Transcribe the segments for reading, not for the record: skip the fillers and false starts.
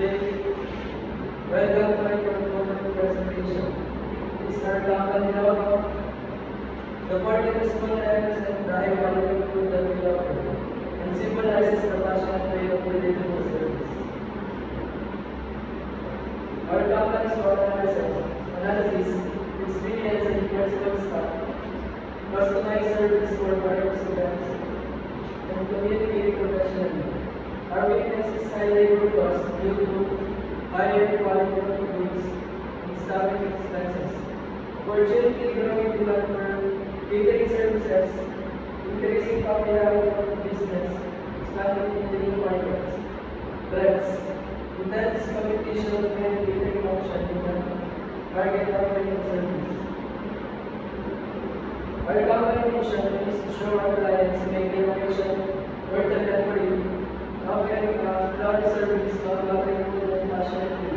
Today, welcome to my performance presentation. This is our company logo. The particle small represents the high quality of food that we offer and symbolizes the passionate way of relatable service. Our company's analysis, experience and personal staff, customized service for various events, and communicate professionally. Our weakness is high labor costs due to higher quality of goods and staffing expenses. Opportunity growing demand for catering services, increasing popularity of business, expanding into new markets. Threats, intense competition of many catering options in the market offering of service. Our company mission is to show our clients make innovation worth the effort, offering broad service while offering food and passionately.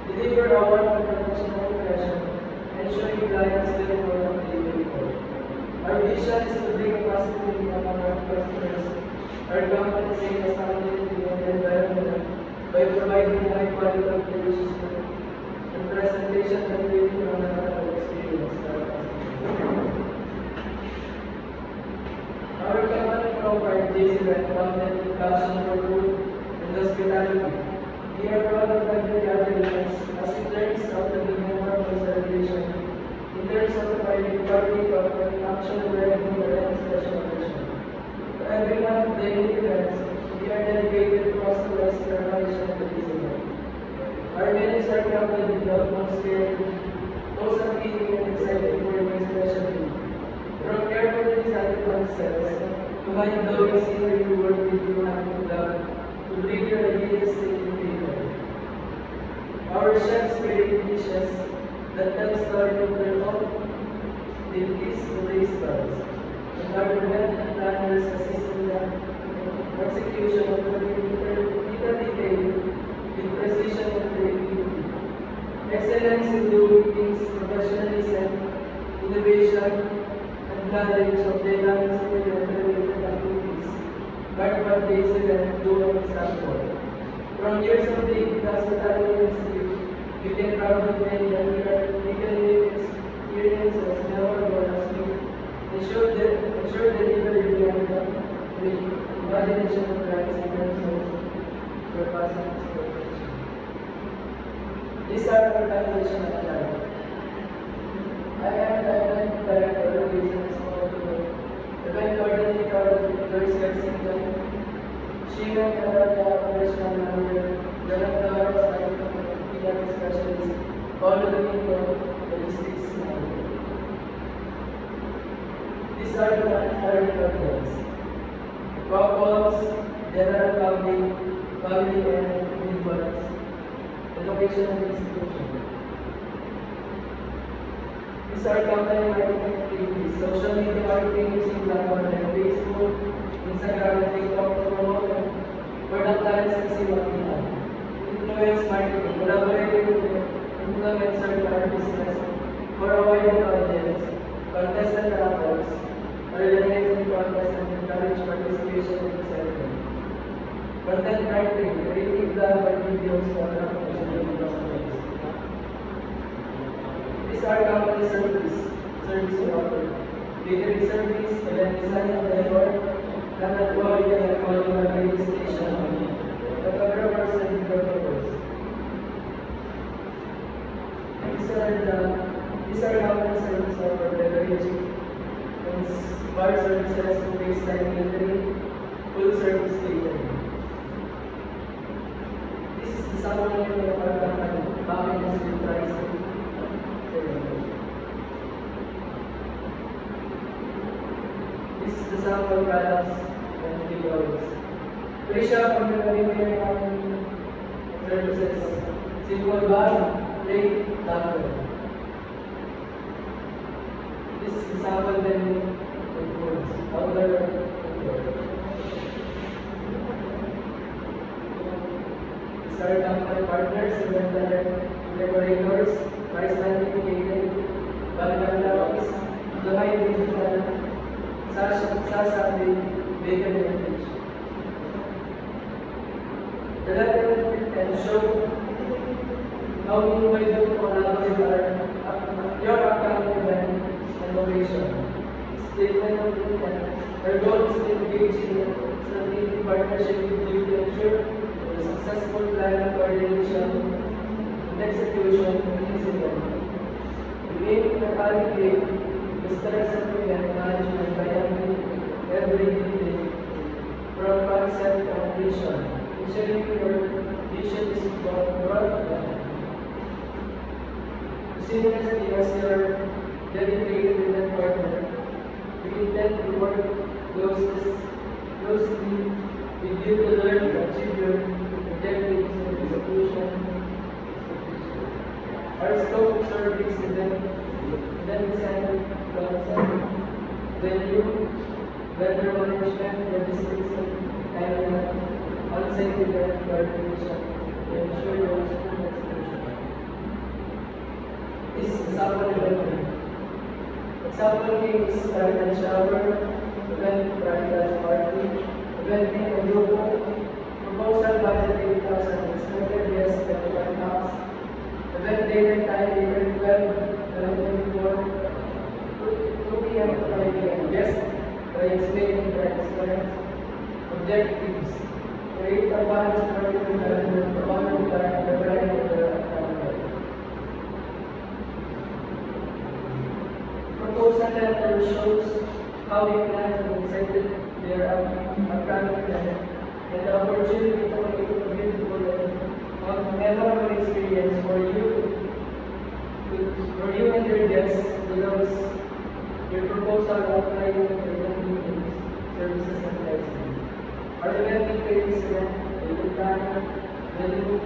Deliver our professional impression, ensuring clients feel more than they pay for. Our vision is to bring a positive impact on our customers. Our company seeks sustainability and the environment by providing high quality of delicious food and presentation that really memorable experience for our customers. Our company provides this event content with passion for food and hospitality. We are proud of every gatherings as it turns out to be memorable celebration in terms of providing party of an action wearing and special occasion. For every one of the events, we are dedicated to customize the organization of this event. Our menus are crafted with the utmost care, most appealing and exciting for your special day. From carefully designed concepts to mind-blowing scenery you work with you and love to bring your ideas to the table. Our chefs create dishes that tell story of their own, they please the taste buds, and our event and planners assist in the execution of the little detail with precision and creativity. Excellence in doing things, professionalism, innovation, and knowledge of the dynamics of the related activities, guard what they say and do an example. From years of the hospitality industry, we can proudly claim that we can live experiences memorable as we ensure delivery beyond the imagination of clients and consumers surpassing expectations. These are our organization at life. I am the event director of the business of the event coordinator of Joyce Garcia, Sheila Karada, operational manager, director of PR specialist, Paulo Domingo, logistics manager. These are the mandatory programs. Couples, general public, family and individuals, education and institution. These are company marketing activities, social media marketing using platforms like Facebook, Instagram, and TikTok to promote for the clients to see what we have. Influence marketing, collaborating with influencers to our business for a wider audience, contests and raffles, organizing contests and encourage participation in the ceremony. Content marketing, creating blog or videos for the application of customers. These are company service we offer. Catering service, event design and decor, land quality and recording of radio station, photographers and videographers. These are company service offer leveraging bar services to baseline catering, full service catering. This is the summary of our company, Bakit Muslim Pricing. This is the sample products and videos. Pre-shop on the Caribbean services. Simple bar, plate, tupper. This is the sample menu of foods. Outdoor. These are company partners, event decorators, price standing, catering, Balaganda office, Dubai Digital, Sasa Baker Heritage. The letter and show how we invite you to collaborate your upcoming event and location. Statement of intent. Our goal is to engage in a strategic partnership with you to ensure the successful plan, coordination, and execution of this event. We aim to allocate the stress of event management by every day from concept to vision, ensuring your vision is brought seamlessly as your dedicated event partner. We intend to work closely with you to learn to achieve your objectives and execution. Our scope of service is then design concept, venue, vendor management, logistics, and on-site event coordination to ensure your smooth execution. This is example event. Example case private shower, event private party, event name and logo, proposal budget 8,000, expected guests 21 lakhs, event date and time April 12, 2024, 2 p.m. to 5 p.m. Guest by explaining the experience. Objectives: create a balanced curriculum calendar for all the time the variety of the calendar. Proposal letter shows how we plan to execute their upcoming event and the opportunity to make it a beautiful and memorable experience for you and your guests because your proposal outlining the event meetings, services, and pricing. Our event details the planner, venue,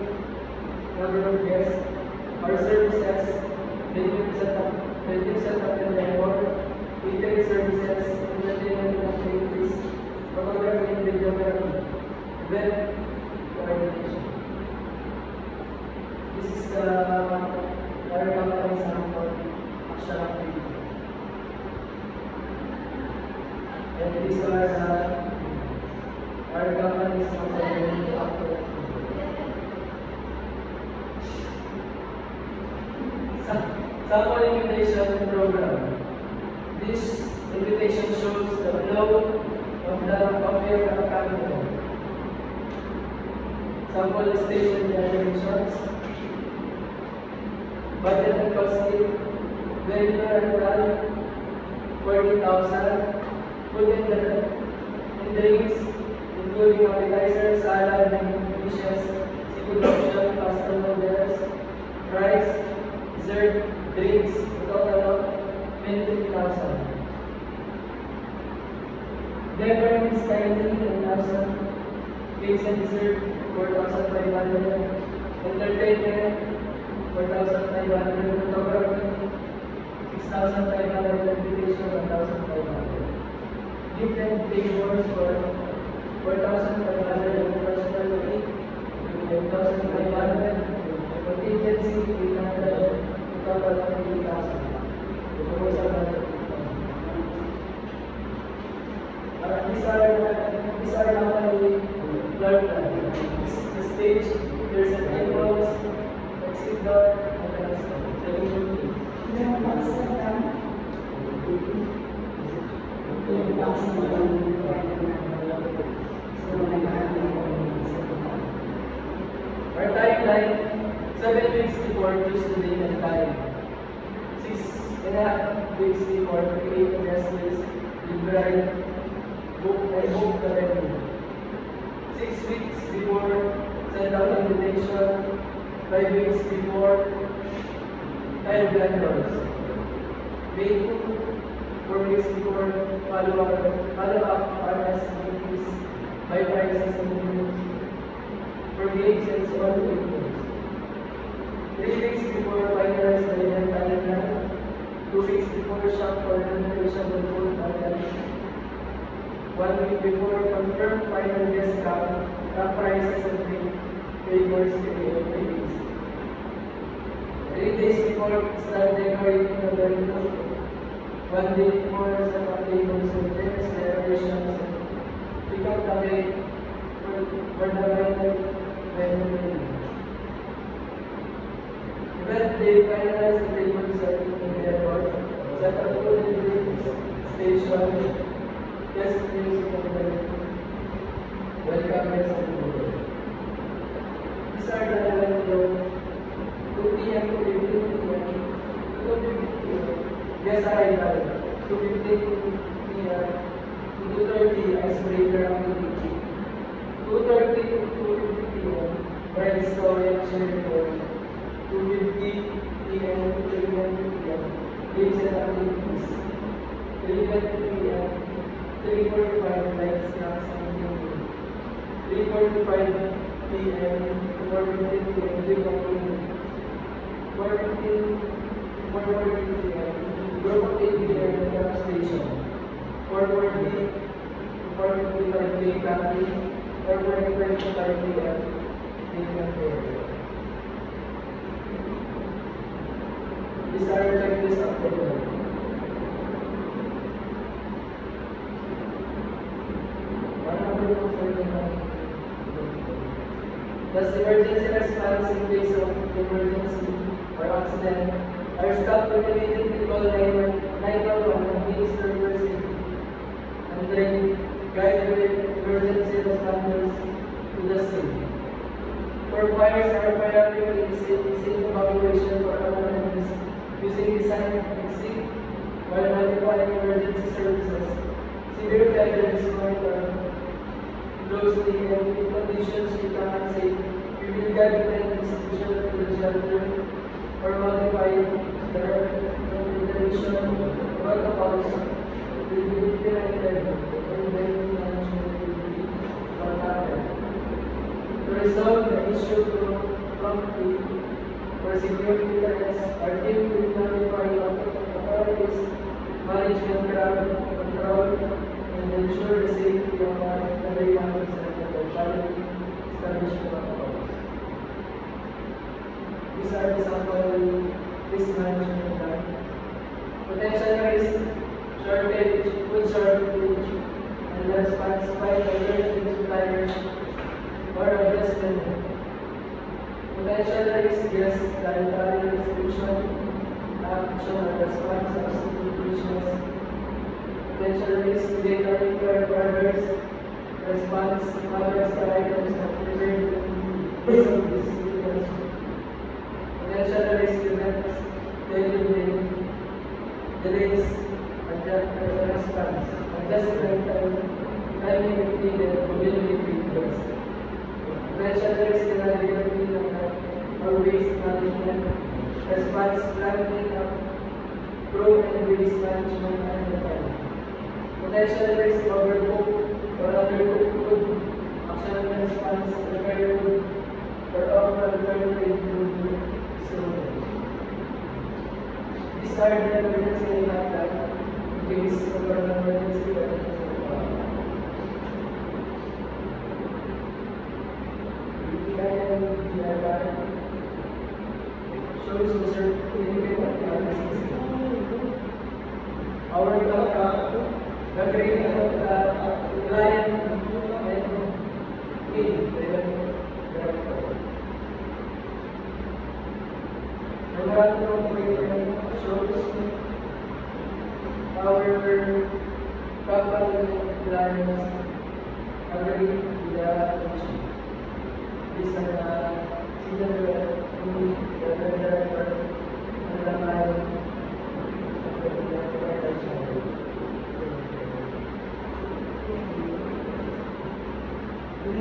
number of guests, our services, venue setup and decor, retail services, entertainment activities, photography and videography, event coordination. This is our company sample action activity. And these are our company's sample sample invitation program. This invitation shows the flow of your upcoming event. Sample station generations, budget and costing, venue and run, 40,000, food and drinks, including appetizers, salad, and dishes, seafood option, pasta noodles, rice, dessert, drinks, a total of 20,000. Decorating is 10,000, cakes and dessert, 4,500, entertainment, 4,500, photography, 6,500, invitation, 1,500. Gift and tables for 4,500, personal fee, 10,500, contingency, 800, total of 80,000. These are normally floor plan. The stage, there's an tables, exit door, our timeline, 7 weeks before choose the date and time. 6.5 weeks before create the guest list, liberate, book the venue. 6 weeks before send out invitation. 5 weeks before 5 vendors. Wait 4 weeks before follow-up RSVPs by prices and menus. For games and small windows. 3 weeks before finalize the event calendar. 2 weeks before shop for renovation of full items. 1 week before confirm final guest count prices and favors activities. 3 days before start decorating the venue. 1 day before set up tables and chairs, decorations, and pick up the day for the venue. Event day finalized the table setting in the airport, set up the station, test music and welcome guests to the world. These are the event from 2 p.m. to 15 p.m. to 2:50 p.m. Guests are invited. 2:15 p.m. to 2:30 icebreaker activity. 2:30 to 2:50 p.m. bride story and ceremony. 2:50 p.m. to 3:20 p.m. games and activities. 3:20 p.m. 3:45 light snacks and gaming. 3:45 p.m. to 4:15 p.m. drink activity. 4:15 p.m. group activity and camp station. 4:40 to 4:55 p.m. camping. 4:45 to 5 p.m. dinner fair. These are the checklists of the event. Thus, emergency response in case of emergency or accident are staff will immediately call 911 and minister for safety, and then guide the emergency responders to the scene. For fires are priority safe evacuation for emergencies using design exit while modifying emergency services. Severe guidance monitor closely and in conditions we cannot say, we will guide the institution to the shelter or modify their intervention protocols will be implemented and then management will be contacted. To resolve the issue promptly for security threats, our team will notify authorities, management control, and ensure the safety of everyone concerned with quality establishment protocols. These are the sample risk management plan. Potential risk, shortage, food shortage, and response by alternative suppliers or adjustment. Potential risk, yes, dietary restriction, action or response of substitutions. Potential risk, data requirements, response, others to items that prepared in of distributors. Potential risk events, delays, response, adjustment time, timing if needed, mobility features. Potential risk availability or waste management, response planning, pro and waste management and the time. Potential risk overcook or undercooked food, action and response, prepared food, or overprepared food, so these are the emergency hotline in case of an emergency shows the certificate of the our the grade of the client and memorandum of agreement shows our company clients agree with the issue. These are the signature